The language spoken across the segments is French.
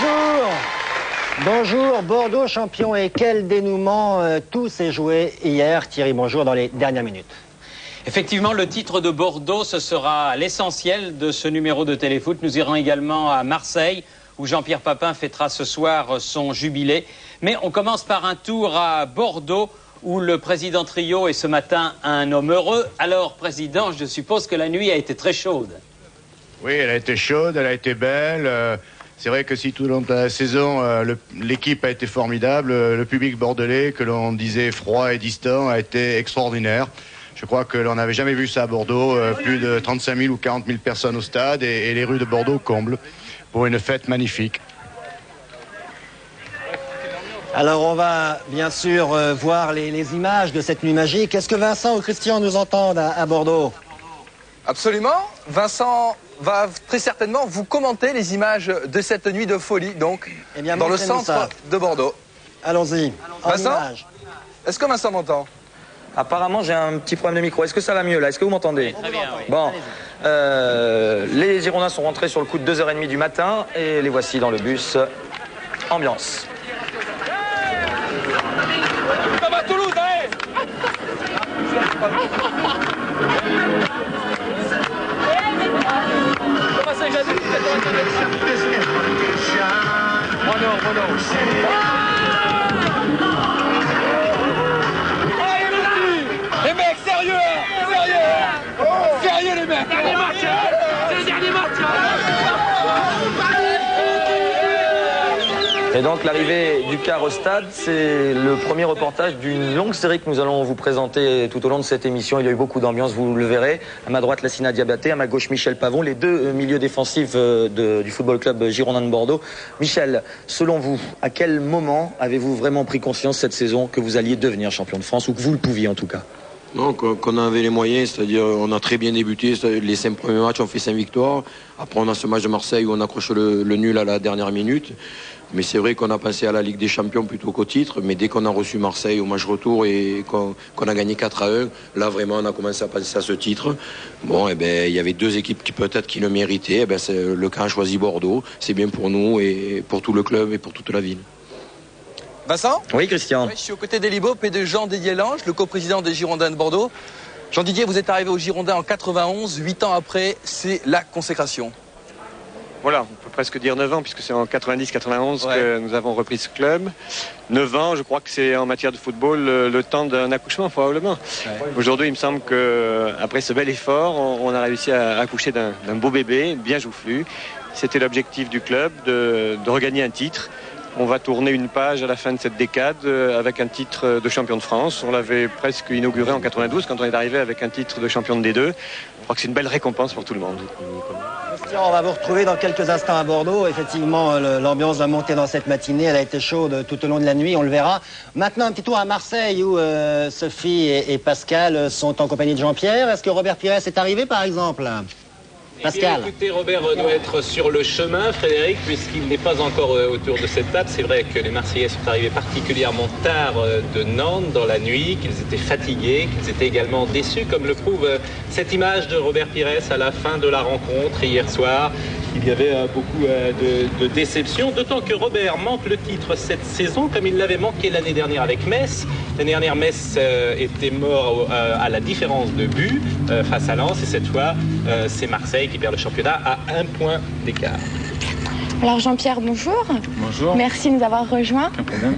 Bonjour. Bonjour, Bordeaux champion et quel dénouement. Tout s'est joué hier, Thierry, bonjour, dans les dernières minutes. Effectivement, le titre de Bordeaux, ce sera l'essentiel de ce numéro de Téléfoot. Nous irons également à Marseille, où Jean-Pierre Papin fêtera ce soir son jubilé. Mais on commence par un tour à Bordeaux, où le président Trio est ce matin un homme heureux. Alors, président, je suppose que la nuit a été très chaude. Oui, elle a été chaude, elle a été belle. C'est vrai que si tout au long de la saison, l'équipe a été formidable, le public bordelais, que l'on disait froid et distant, a été extraordinaire. Je crois que l'on n'avait jamais vu ça à Bordeaux, plus de 35 000 ou 40 000 personnes au stade et les rues de Bordeaux comblent pour une fête magnifique. Alors on va bien sûr voir les images de cette nuit magique. Est-ce que Vincent ou Christian nous entendent à Bordeaux? Absolument. Vincent va très certainement vous commenter les images de cette nuit de folie, donc, dans le centre de Bordeaux. Allons-y. Vincent, est-ce que Vincent m'entend? Apparemment, j'ai un petit problème de micro. Est-ce que ça va mieux là? Est-ce que vous m'entendez? Très bien, oui. Bon, les Girondins sont rentrés sur le coup de 2h30 du matin et les voici dans le bus. Ambiance. Ça va Toulouse, allez! Les mecs, sérieux, sérieux les mecs. Dernier match, c'est le dernier match. Et donc l'arrivée du car au stade, c'est le premier reportage d'une longue série que nous allons vous présenter tout au long de cette émission. Il y a eu beaucoup d'ambiance, vous le verrez. À ma droite, Lassina Diabaté, à ma gauche, Michel Pavon, les deux milieux défensifs du football club girondin de Bordeaux. Michel, selon vous, à quel moment avez-vous vraiment pris conscience cette saison que vous alliez devenir champion de France, ou que vous le pouviez en tout cas? Non, qu'on avait les moyens, c'est-à-dire on a très bien débuté, les 5 premiers matchs, on fait 5 victoires. Après on a ce match de Marseille où on accroche le nul à la dernière minute. Mais c'est vrai qu'on a pensé à la Ligue des Champions plutôt qu'au titre. Mais dès qu'on a reçu Marseille au match retour et qu'on a gagné 4-1, là vraiment on a commencé à penser à ce titre. Bon, et ben il y avait deux équipes qui peut-être qui le méritaient. Le camp a choisi Bordeaux. C'est bien pour nous et pour tout le club et pour toute la ville. Vincent? Oui, Christian. Oui, je suis aux côtés d'Elie Baup et de Jean-Didier Lange, le coprésident des Girondins de Bordeaux. Jean-Didier, vous êtes arrivé aux Girondins en 91, 8 ans après, c'est la consécration. Voilà, on peut presque dire 9 ans, puisque c'est en 90-91 que nous avons repris ce club. 9 ans, je crois que c'est en matière de football le temps d'un accouchement, probablement. Ouais. Aujourd'hui, il me semble qu'après ce bel effort, on a réussi à accoucher d'un beau bébé, bien joufflu. C'était l'objectif du club, de regagner un titre. On va tourner une page à la fin de cette décade avec un titre de champion de France. On l'avait presque inauguré en 92 quand on est arrivé avec un titre de champion de D2. Je crois que c'est une belle récompense pour tout le monde. On va vous retrouver dans quelques instants à Bordeaux. Effectivement, l'ambiance va monter dans cette matinée. Elle a été chaude tout au long de la nuit, on le verra. Maintenant, un petit tour à Marseille où Sophie et Pascal sont en compagnie de Jean-Pierre. Est-ce que Robert Pires est arrivé, par exemple? Pascal. Écoutez, Robert doit être sur le chemin, Frédéric, puisqu'il n'est pas encore autour de cette table. C'est vrai que les Marseillais sont arrivés particulièrement tard de Nantes dans la nuit, qu'ils étaient fatigués, qu'ils étaient également déçus, comme le prouve cette image de Robert Pires à la fin de la rencontre hier soir. Il y avait beaucoup de déception, d'autant que Robert manque le titre cette saison, comme il l'avait manqué l'année dernière avec Metz. L'année dernière, Metz était mort à la différence de but face à Lens, et cette fois, c'est Marseille qui perd le championnat à 1 point d'écart. Alors Jean-Pierre, bonjour. Bonjour. Merci de nous avoir rejoints. Aucun problème.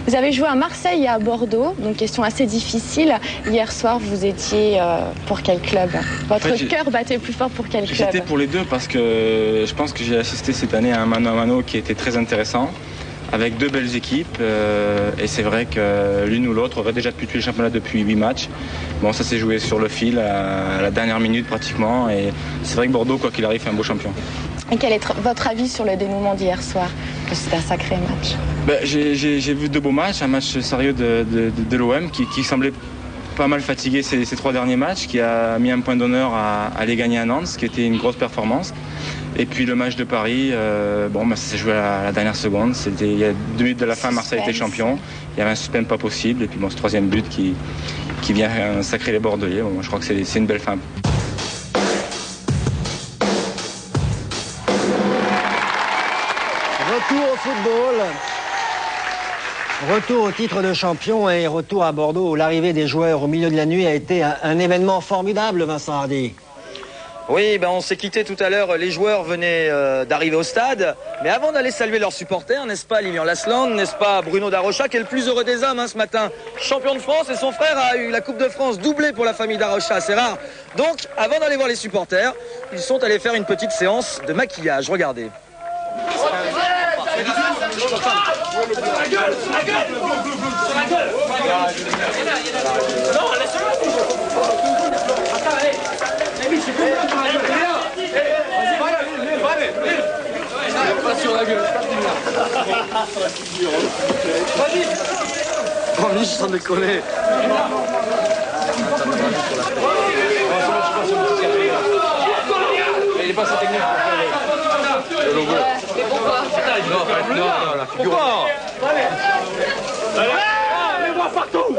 Vous avez joué à Marseille et à Bordeaux, donc question assez difficile. Hier soir, vous étiez pour quel club? Votre cœur battait plus fort pour quel club? J'étais pour les deux parce que je pense que j'ai assisté cette année à un mano à mano qui était très intéressant, avec deux belles équipes. Et c'est vrai que l'une ou l'autre aurait déjà pu tuer le championnat depuis 8 matchs. Bon, ça s'est joué sur le fil à la dernière minute pratiquement. Et c'est vrai que Bordeaux, quoi qu'il arrive, fait un beau champion. Et quel est votre avis sur le dénouement d'hier soir? C'était un sacré match. J'ai vu de beaux matchs, un match sérieux de l'OM qui semblait pas mal fatigué ces 3 derniers matchs, qui a mis un point d'honneur à aller gagner à Nantes, ce qui était une grosse performance. Et puis le match de Paris, ça s'est joué à la dernière seconde. Il y a 2 minutes de la fin, Marseille était champion. Il y avait un suspense pas possible. Et puis ce troisième but qui vient sacrer les Bordelais. Bon, je crois que c'est une belle fin. Retour au football. Retour au titre de champion et retour à Bordeaux où l'arrivée des joueurs au milieu de la nuit a été un événement formidable, Vincent Hardy. Oui, on s'est quitté tout à l'heure, les joueurs venaient d'arriver au stade, mais avant d'aller saluer leurs supporters, n'est-ce pas Lilian Lasland, n'est-ce pas Bruno Darocha, qui est le plus heureux des hommes ce matin, champion de France, et son frère a eu la Coupe de France doublée pour la famille Darocha, c'est rare. Donc, avant d'aller voir les supporters, ils sont allés faire une petite séance de maquillage, regardez. Oh, Mich, sans déconner. Il est pas assez technique pour faire le logo. Mais pourquoi? Non, la figure. Pourquoi? Mais moi partout.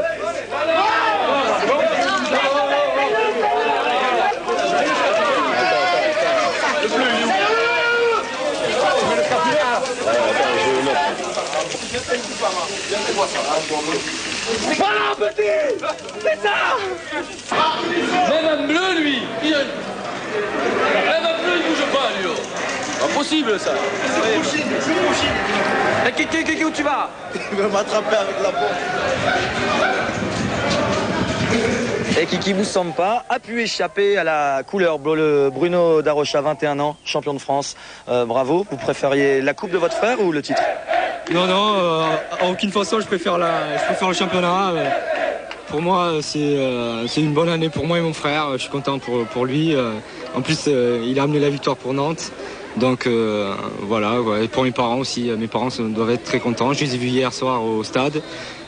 Voilà, petit. C'est ça. Même un bleu, lui. Même un bleu, il bouge pas, lui. Impossible, ça. Kiki, où tu vas? Il va m'attraper avec la pompe. Et Kiki Moussampa a pu échapper à la couleur bleu. Bruno Darocha, 21 ans, champion de France. Bravo. Vous préfériez la coupe de votre frère ou le titre? Non, en aucune façon, je préfère le championnat. Pour moi, c'est une bonne année pour moi et mon frère. Je suis content pour lui. En plus, il a amené la victoire pour Nantes. Donc voilà, et pour mes parents aussi. Mes parents doivent être très contents. Je les ai vus hier soir au stade.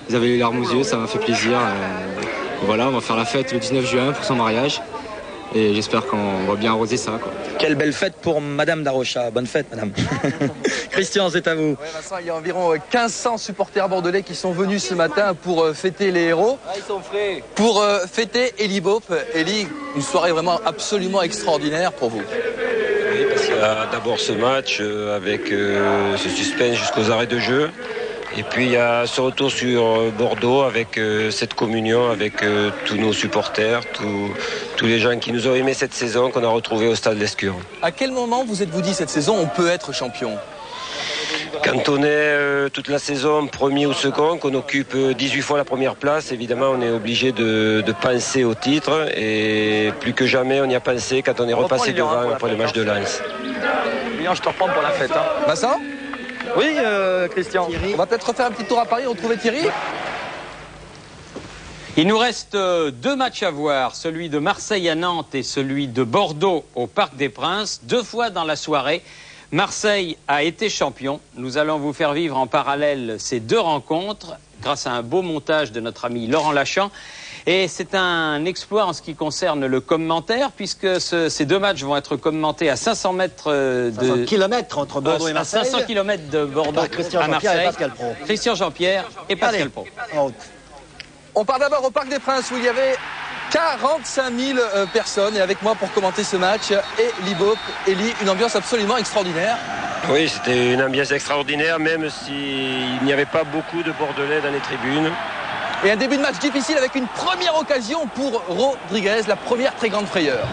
Ils avaient les larmes aux yeux, ça m'a fait plaisir. Voilà, on va faire la fête le 19 juin pour son mariage. Et j'espère qu'on va bien arroser ça, quoi. Quelle belle fête pour Madame Darocha. Bonne fête, Madame. Christian, c'est à vous. Ouais, Vincent, il y a environ 1500 supporters bordelais qui sont venus ce matin pour fêter les héros. Ah, ils sont frais. Pour fêter Eli Bope. Eli, une soirée vraiment absolument extraordinaire pour vous. Oui, parce qu'il y a d'abord ce match avec ce suspense jusqu'aux arrêts de jeu. Et puis il y a ce retour sur Bordeaux avec cette communion avec tous nos supporters, tous les gens qui nous ont aimé cette saison qu'on a retrouvé au stade Lescure. À quel moment vous êtes-vous dit cette saison on peut être champion? Quand on est toute la saison premier ou second, qu'on occupe 18 fois la première place, évidemment on est obligé de penser au titre et plus que jamais on y a pensé quand on est repassé devant après le match de Lens. Lilian, je te reprends pour la fête. Vincent? Oui, Christian. On va peut-être refaire un petit tour à Paris, retrouver Thierry. Il nous reste deux matchs à voir, celui de Marseille à Nantes et celui de Bordeaux au Parc des Princes, 2 fois dans la soirée. Marseille a été champion. Nous allons vous faire vivre en parallèle ces 2 rencontres grâce à un beau montage de notre ami Laurent Lachan. Et c'est un exploit en ce qui concerne le commentaire, puisque ces 2 matchs vont être commentés à 500 mètres de... 500 km entre Bordeaux et Marseille. 500 km de Bordeaux à Marseille. Christian Jean-Pierre et Pascal Pro. On part d'abord au Parc des Princes où il y avait 45 000 personnes. Et avec moi pour commenter ce match, Eli Bope. Eli, une ambiance absolument extraordinaire. Oui, c'était une ambiance extraordinaire, même s'il n'y avait pas beaucoup de Bordelais dans les tribunes. Et un début de match difficile avec une première occasion pour Rodriguez, la première très grande frayeur.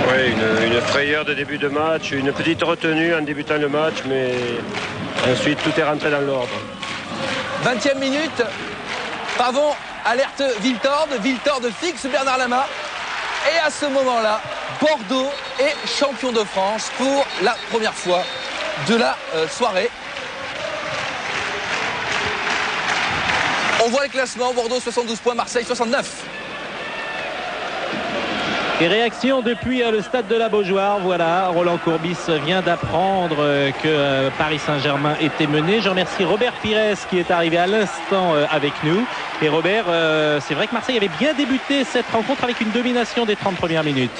Oui, une frayeur de début de match, une petite retenue en débutant le match, mais ensuite tout est rentré dans l'ordre. 20e minute, Pavon alerte Viltord fixe Bernard Lama. Et à ce moment-là, Bordeaux est champion de France pour la première fois de la soirée. On voit le classement, Bordeaux 72 points, Marseille 69. Et réaction depuis le stade de la Beaujoire. Voilà, Roland Courbis vient d'apprendre que Paris Saint-Germain était mené. Je remercie Robert Pires qui est arrivé à l'instant avec nous. Et Robert, c'est vrai que Marseille avait bien débuté cette rencontre avec une domination des 30 premières minutes.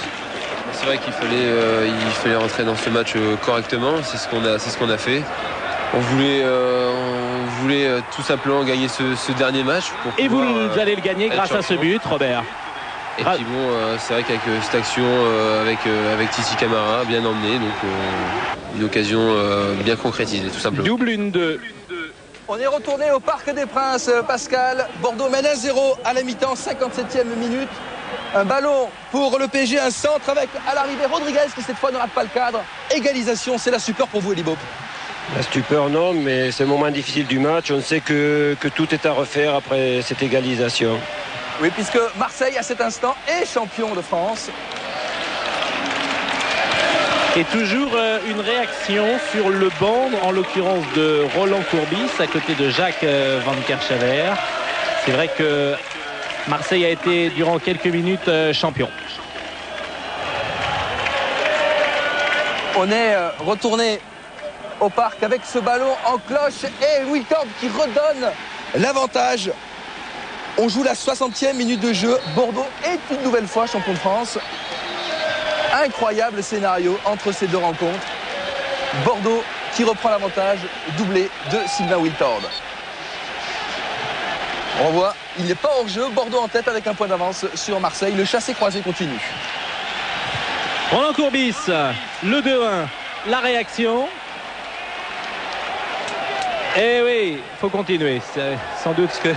C'est vrai qu'il fallait rentrer dans ce match correctement. C'est ce qu'on a fait. On voulait tout simplement gagner ce dernier match. Et vous allez le gagner grâce à ce but, Robert. Et puis bon, c'est vrai qu'avec cette action avec Titi Camara, bien emmené, donc une occasion bien concrétisée, tout simplement. Double 1-2. On est retourné au Parc des Princes, Pascal. Bordeaux mène 1-0 à la mi-temps, 57e minute. Un ballon pour le PSG, un centre avec à l'arrivée Rodriguez qui cette fois ne rate pas le cadre. Égalisation, c'est la stupeur pour vous, Eli Bob. La stupeur, non, mais c'est le moment difficile du match. On sait que tout est à refaire après cette égalisation. Oui, puisque Marseille, à cet instant, est champion de France. Et toujours une réaction sur le banc, en l'occurrence de Roland Courbis, à côté de Jacques Van Kerchaver. C'est vrai que Marseille a été durant quelques minutes champion. On est retourné au parc avec ce ballon en cloche et Wiltord qui redonne l'avantage. On joue la 60e minute de jeu. Bordeaux est une nouvelle fois champion de France. Incroyable scénario entre ces deux rencontres. Bordeaux qui reprend l'avantage, doublé de Sylvain Wiltord. On voit, il n'est pas hors jeu. Bordeaux en tête avec un point d'avance sur Marseille. Le chassé-croisé continue. Roland Courbis, le 2-1, la réaction. Eh oui, il faut continuer. C'est sans doute ce que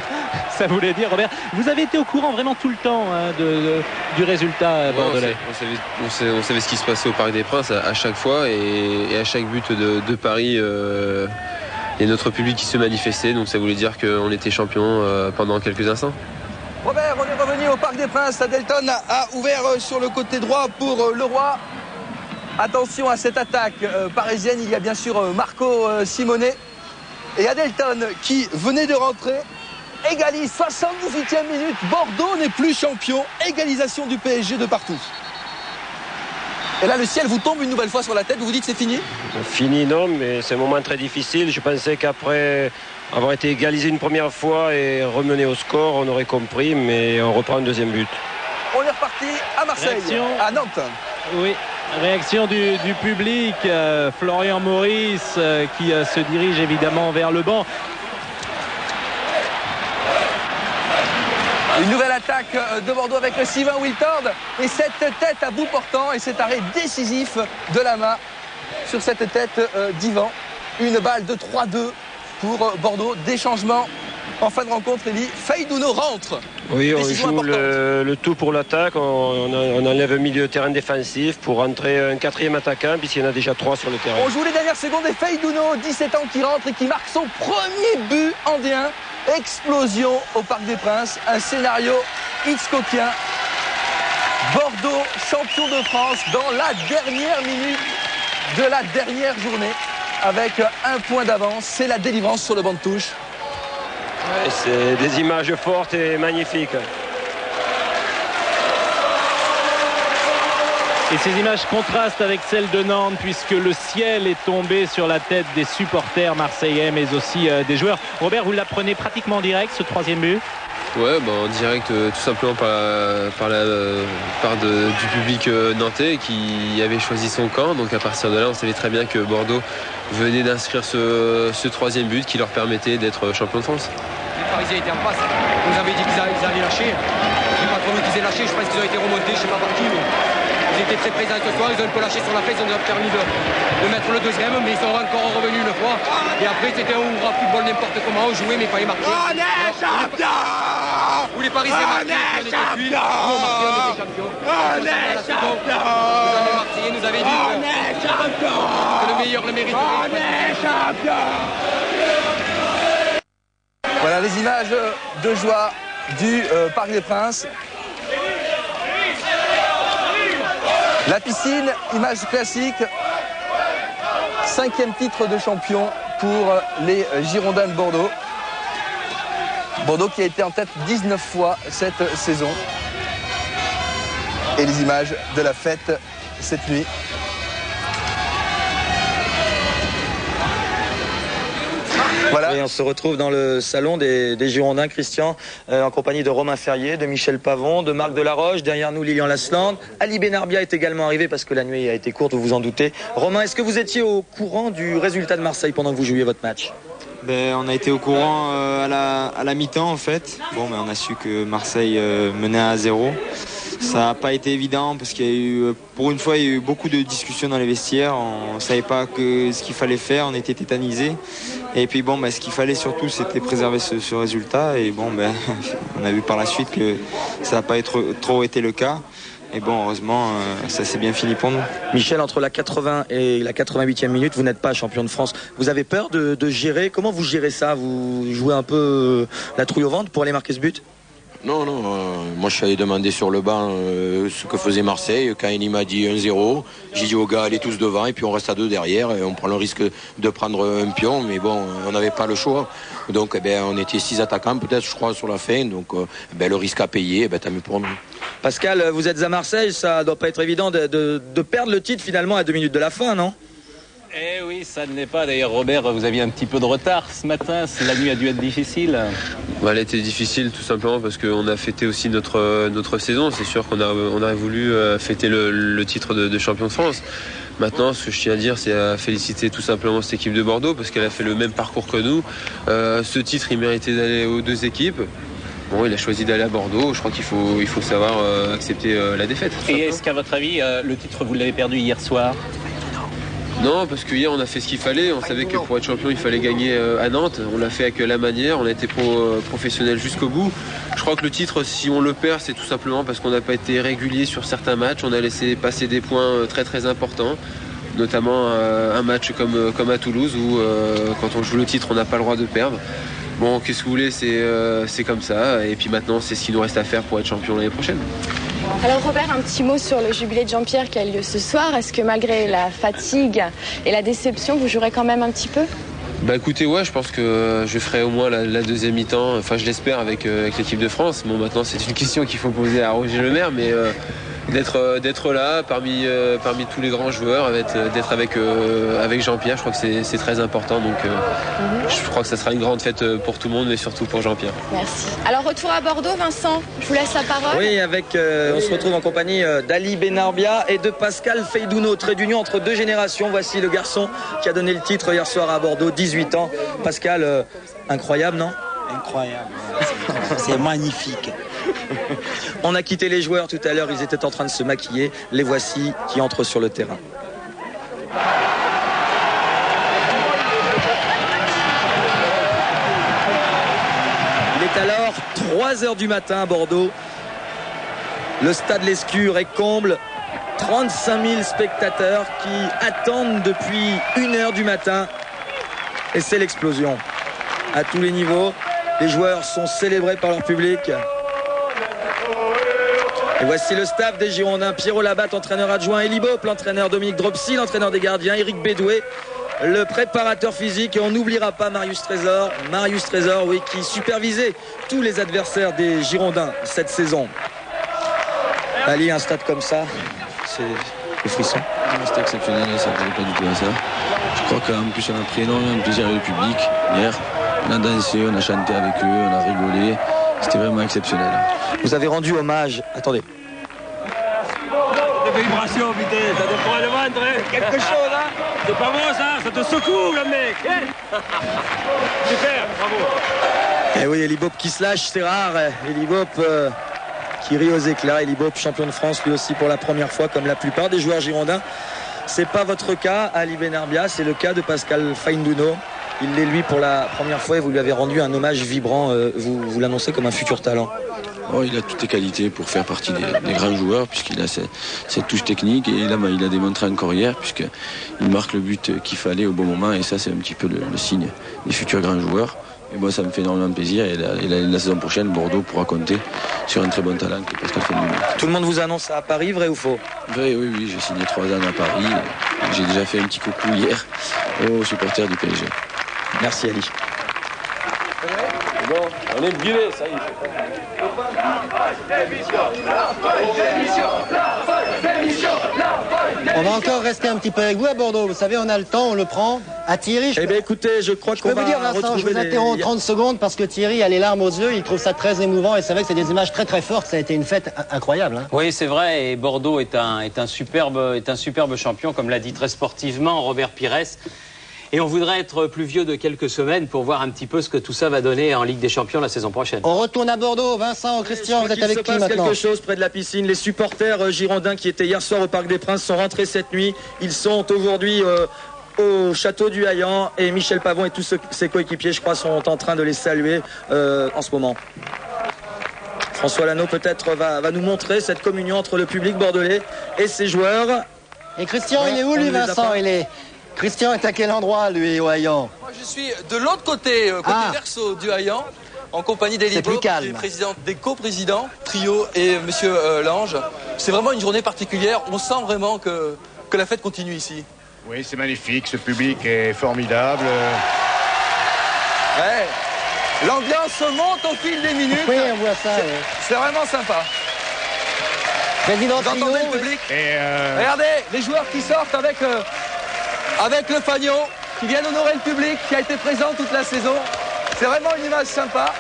ça voulait dire, Robert. Vous avez été au courant vraiment tout le temps du résultat bordelais. On savait ce qui se passait au Parc des Princes à chaque fois et à chaque but de Paris, il y a notre public qui se manifestait. Donc ça voulait dire qu'on était champion pendant quelques instants. Robert, on est revenu au Parc des Princes. Adelton a ouvert sur le côté droit pour Leroy. Attention à cette attaque parisienne. Il y a bien sûr Marco Simonet. Et Adelton qui venait de rentrer égalise 78e minute. Bordeaux n'est plus champion. Égalisation du PSG de partout. Et là le ciel vous tombe une nouvelle fois sur la tête. Vous vous dites c'est fini? Fini non, mais c'est un moment très difficile. Je pensais qu'après avoir été égalisé une première fois et remené au score, on aurait compris, mais on reprend un deuxième but. On est reparti à Marseille, réaction, à Nantes. Oui. Réaction du public, Florian Maurice qui se dirige évidemment vers le banc. Une nouvelle attaque de Bordeaux avec Sylvain Wiltord et cette tête à bout portant et cet arrêt décisif de Lama sur cette tête d'Ivan. Une balle de 3-2 pour Bordeaux. Des changements en fin de rencontre, Elie. Faïdouno rentre. Oui, on joue le tout pour l'attaque. On enlève un milieu de terrain défensif pour entrer un quatrième attaquant puisqu'il y en a déjà 3 sur le terrain. On joue les dernières secondes et Faïdouno, 17 ans, qui rentre et qui marque son premier but en D1. Explosion au Parc des Princes. Un scénario Hitchcockien. Bordeaux, champion de France dans la dernière minute de la dernière journée avec un point d'avance. C'est la délivrance sur le banc de touche. Ouais, c'est des images fortes et magnifiques. Et ces images contrastent avec celles de Nantes puisque le ciel est tombé sur la tête des supporters marseillais mais aussi des joueurs. Robert, vous l'apprenez pratiquement en direct ce troisième but? Ouais, en direct tout simplement par du public nantais qui avait choisi son camp. Donc à partir de là, on savait très bien que Bordeaux venait d'inscrire ce troisième but qui leur permettait d'être champion de France. Les Parisiens étaient en passe. On nous avait dit qu'ils allaient lâcher. C'est pas trop nous qu'ils aient lâché. Je pense qu'ils ont été remontés, je sais pas par qui. Ils étaient très présents ce soir. Ils ont un peu lâché sur la face. Ils ont permis de mettre le deuxième, mais ils sont encore revenus une fois. Et après, c'était un hurrah football n'importe comment. On jouait, mais il fallait marquer. On est champion! Où les Parisiens marquaient, on était cuits. Nous, on marquait, on était champions. On est champion! Les Marseillais nous avaient dit que le meilleur le mérite. On est champion! Voilà les images de joie du Parc des Princes. La piscine, image classique. 5e titre de champion pour les Girondins de Bordeaux. Bordeaux qui a été en tête 19 fois cette saison. Et les images de la fête cette nuit. Voilà. Et on se retrouve dans le salon des Girondins, Christian, en compagnie de Romain Ferrier, de Michel Pavon, de Marc Delaroche, derrière nous Lilian Lasland. Ali Benarbia est également arrivé parce que la nuit a été courte, vous vous en doutez. Romain, est-ce que vous étiez au courant du résultat de Marseille pendant que vous jouiez votre match? On a été au courant à la mi-temps en fait. On a su que Marseille menait à 0. Ça n'a pas été évident parce qu'il y a eu, pour une fois, il y a eu beaucoup de discussions dans les vestiaires. On ne savait pas ce qu'il fallait faire, on était tétanisés. Et puis bon, ce qu'il fallait surtout, c'était préserver ce résultat. Et bon, on a vu par la suite que ça n'a pas trop été le cas. Et bon, heureusement, ça s'est bien fini pour nous. Michel, entre la 80 et la 88e minute, vous n'êtes pas champion de France. Vous avez peur de gérer? Comment vous gérez ça? Vous jouez un peu la trouille au ventre pour aller marquer ce but? Non, moi je suis allé demander sur le banc ce que faisait Marseille. Quand il m'a dit 1-0, j'ai dit aux gars, allez tous devant et puis on reste à 2 derrière. Et on prend le risque de prendre un pion, mais bon, on n'avait pas le choix. Donc on était 6 attaquants peut-être, je crois, sur la fin. Donc le risque à payer, tant mieux pour nous. Pascal, vous êtes à Marseille, ça doit pas être évident de perdre le titre finalement à 2 minutes de la fin, non? Eh oui, ça ne l'est pas. D'ailleurs, Robert, vous aviez un petit peu de retard ce matin. La nuit a dû être difficile. Elle était difficile tout simplement parce qu'on a fêté aussi notre saison. C'est sûr qu'on a voulu fêter le titre de champion de France. Maintenant, ce que je tiens à dire, c'est à féliciter tout simplement cette équipe de Bordeaux parce qu'elle a fait le même parcours que nous. Ce titre, il méritait d'aller aux 2 équipes. Bon, il a choisi d'aller à Bordeaux. Je crois qu'il faut savoir accepter la défaite. Et est-ce qu'à votre avis, le titre, vous l'avez perdu hier soir? Non, parce que hier on a fait ce qu'il fallait. On savait que pour être champion, il fallait gagner à Nantes. On l'a fait avec la manière. On a été professionnel jusqu'au bout. Je crois que le titre, si on le perd, c'est tout simplement parce qu'on n'a pas été régulier sur certains matchs. On a laissé passer des points très très importants, notamment un match comme à Toulouse où quand on joue le titre, on n'a pas le droit de perdre. Bon, qu'est-ce que vous voulez, c'est comme ça. Et puis maintenant, c'est ce qu'il nous reste à faire pour être champion l'année prochaine. Alors Robert, un petit mot sur le jubilé de Jean-Pierre qui a lieu ce soir. Est-ce que malgré la fatigue et la déception, vous jouerez quand même un petit peu? Écoutez, ouais, je pense que je ferai au moins la deuxième mi-temps. Enfin, je l'espère avec l'équipe de France. Bon, maintenant, c'est une question qu'il faut poser à Roger Le Maire, mais d'être là parmi tous les grands joueurs, d'être avec Jean-Pierre, je crois que c'est très important. Donc, je crois que ça sera une grande fête pour tout le monde, mais surtout pour Jean-Pierre. Merci. Alors, retour à Bordeaux, Vincent, je vous laisse la parole. Oui, on se retrouve en compagnie d'Ali Benarbia et de Pascal Feydouno. Trait d'union entre 2 générations. Voici le garçon qui a donné le titre hier soir à Bordeaux, 18 ans. Pascal, incroyable, non? Incroyable, c'est magnifique. On a quitté les joueurs tout à l'heure, ils étaient en train de se maquiller. Les voici qui entrent sur le terrain. Il est alors 3h du matin à Bordeaux. Le stade Lescure est comble. 35 000 spectateurs qui attendent depuis 1h du matin. Et c'est l'explosion. À tous les niveaux, les joueurs sont célébrés par leur public. Et voici le staff des Girondins. Pierrot Labatte, entraîneur adjoint, Elie Bopp, l'entraîneur Dominique Dropsy, l'entraîneur des gardiens, Éric Bédoué, le préparateur physique. Et on n'oubliera pas Marius Trésor. Marius Trésor, oui, qui supervisait tous les adversaires des Girondins cette saison. Ali, un stade comme ça, c'est le frisson. C'était exceptionnel, ça ne pas du tout à ça. Je crois qu'en plus on a pris énormément de plaisir avec le public hier. On a dansé, on a chanté avec eux, on a rigolé. C'était vraiment exceptionnel. Vous avez rendu hommage. Attendez. Des vibrations, putain, ça te pourrait le ventre, hein. Quelque chose, hein. C'est pas bon, ça te secoue, le mec, hein. Super, bravo. Eh oui, Elie Bopp qui se lâche, c'est rare. Elie Bopp qui rit aux éclats. Elie Bopp, champion de France, lui aussi pour la première fois, comme la plupart des joueurs girondins. C'est pas votre cas, Ali Benarbia, c'est le cas de Pascal Feydouno. Il l'est lui pour la première fois et vous lui avez rendu un hommage vibrant. Vous l'annoncez comme un futur talent. Oh, il a toutes les qualités pour faire partie des grands joueurs puisqu'il a cette touche technique et là il a démontré encore hier puisqu'il marque le but qu'il fallait au bon moment et ça c'est un petit peu le signe des futurs grands joueurs. Et moi ça me fait énormément plaisir et la saison prochaine Bordeaux pourra compter sur un très bon talent qui est Pascal Feydouno. Tout le monde vous annonce ça à Paris, vrai ou faux? Vrai, oui, j'ai signé 3 ans à Paris. J'ai déjà fait un petit coucou hier aux supporters du PSG. Merci Ali. Bon, on est guilé, ça y est. On va encore rester un petit peu avec vous à Bordeaux. Vous savez, on a le temps, on le prend. À Thierry, eh bien écoutez, je crois qu'on va vous dire, Vincent, je vous interromps 30 secondes parce que Thierry a les larmes aux yeux. Il trouve ça très émouvant et c'est vrai que c'est des images très très fortes. Ça a été une fête incroyable. Hein. Oui, c'est vrai. Et Bordeaux est un superbe champion, comme l'a dit très sportivement Robert Pires. Et on voudrait être plus vieux de quelques semaines pour voir un petit peu ce que tout ça va donner en Ligue des Champions la saison prochaine. On retourne à Bordeaux. Vincent, Christian, vous êtes avec qui maintenant? Quelque chose près de la piscine. Les supporters girondins qui étaient hier soir au Parc des Princes sont rentrés cette nuit. Ils sont aujourd'hui au château du Haillan et Michel Pavon et tous ses coéquipiers, je crois, sont en train de les saluer en ce moment. François Lano peut-être va nous montrer cette communion entre le public bordelais et ses joueurs. Et Christian, il est où lui, Vincent? Christian est à quel endroit, lui, au Haillan? Moi, je suis de l'autre côté, verso du Haillan, en compagnie d'Elie Bob, des coprésidents, Trio et Monsieur Lange. C'est vraiment une journée particulière. On sent vraiment que la fête continue ici. Oui, c'est magnifique. Ce public est formidable. Ouais. L'ambiance monte au fil des minutes. Oui, on voit ça. C'est vraiment sympa. Président Vous entendez le public? Regardez, les joueurs qui sortent avec le fanion, qui viennent honorer le public, qui a été présent toute la saison. C'est vraiment une image sympa.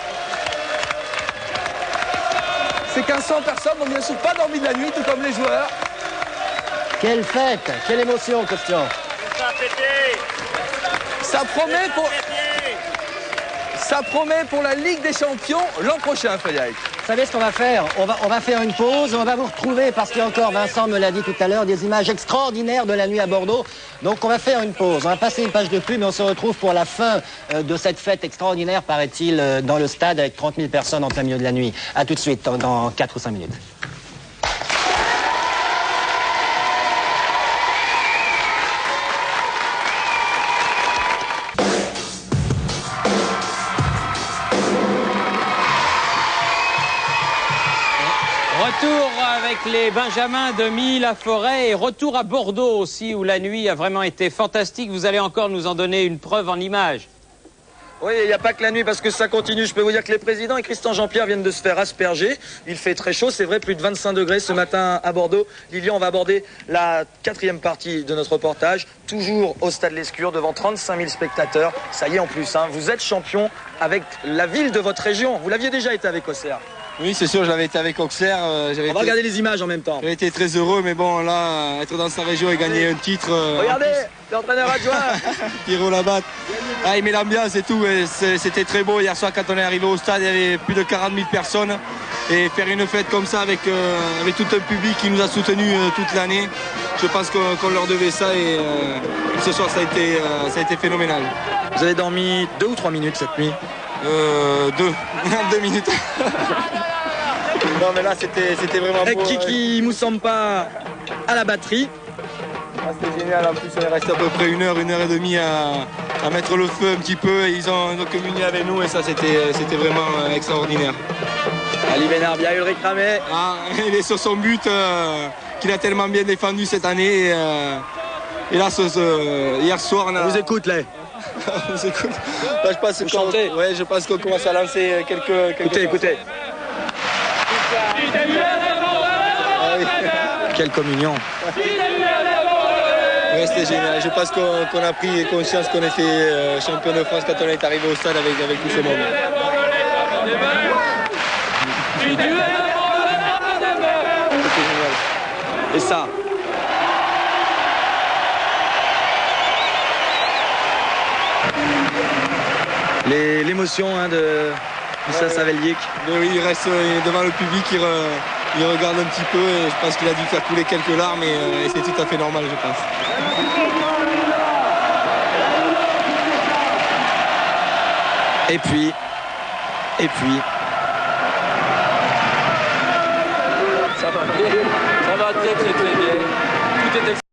Ces 1500 personnes n'ont bien sûr pas dormi de la nuit, tout comme les joueurs. Quelle fête, quelle émotion, Christian. Ça promet pour la Ligue des Champions l'an prochain, Frédéric. Vous savez ce qu'on va faire? On va faire une pause, on va vous retrouver, parce qu'il y a encore, Vincent me l'a dit tout à l'heure, des images extraordinaires de la nuit à Bordeaux. Donc on va faire une pause, on va passer une page de pub, mais on se retrouve pour la fin de cette fête extraordinaire, paraît-il, dans le stade avec 30 000 personnes en plein milieu de la nuit. A tout de suite, dans 4 ou 5 minutes. Retour avec les Benjamins de Milly-la-Forêt et retour à Bordeaux aussi où la nuit a vraiment été fantastique. Vous allez encore nous en donner une preuve en images. Oui, il n'y a pas que la nuit parce que ça continue. Je peux vous dire que les présidents et Christian Jean-Pierre viennent de se faire asperger. Il fait très chaud, c'est vrai, plus de 25 degrés ce matin à Bordeaux. Lilian, on va aborder la 4e partie de notre reportage. Toujours au Stade Lescure devant 35 000 spectateurs. Ça y est en plus, hein, vous êtes champion avec la ville de votre région. Vous l'aviez déjà été avec Auxerre. Oui, c'est sûr, j'avais été avec Auxerre. On va regarder les images en même temps. J'avais été très heureux, mais bon, là, être dans sa région et gagner un titre... Regardez, l'entraîneur adjoint Pierrot Labatte. Ah, il met l'ambiance et tout. C'était très beau. Hier soir, quand on est arrivé au stade, il y avait plus de 40 000 personnes. Et faire une fête comme ça avec tout un public qui nous a soutenus toute l'année, je pense qu'on leur devait ça. Et ce soir, ça a été phénoménal. Vous avez dormi 2 ou 3 minutes cette nuit? 2 minutes. Non mais là c'était vraiment beau. Kiki Moussampa à la batterie. Ah, c'était génial, en plus on est resté à peu près 1 heure et demie à mettre le feu un petit peu. Ils ont communié avec nous et ça c'était vraiment extraordinaire. Ali Bénard, bien Ulrich Ramé. Ah, il est sur son but qu'il a tellement bien défendu cette année. Et là hier soir on vous écoute là. On vous écoute. Là, je pense qu'on commence à lancer quelques Écoutez. Quelle communion. Ouais, c'était génial. Je pense qu'on a pris conscience qu'on était champion de France quand on est arrivé au stade avec tout ce monde. Et ça. L'émotion de Moussa Saveljic. Oui, il reste devant le public, il regarde un petit peu et je pense qu'il a dû faire couler quelques larmes et c'est tout à fait normal, je pense. Et puis. Ça va très bien. Tout est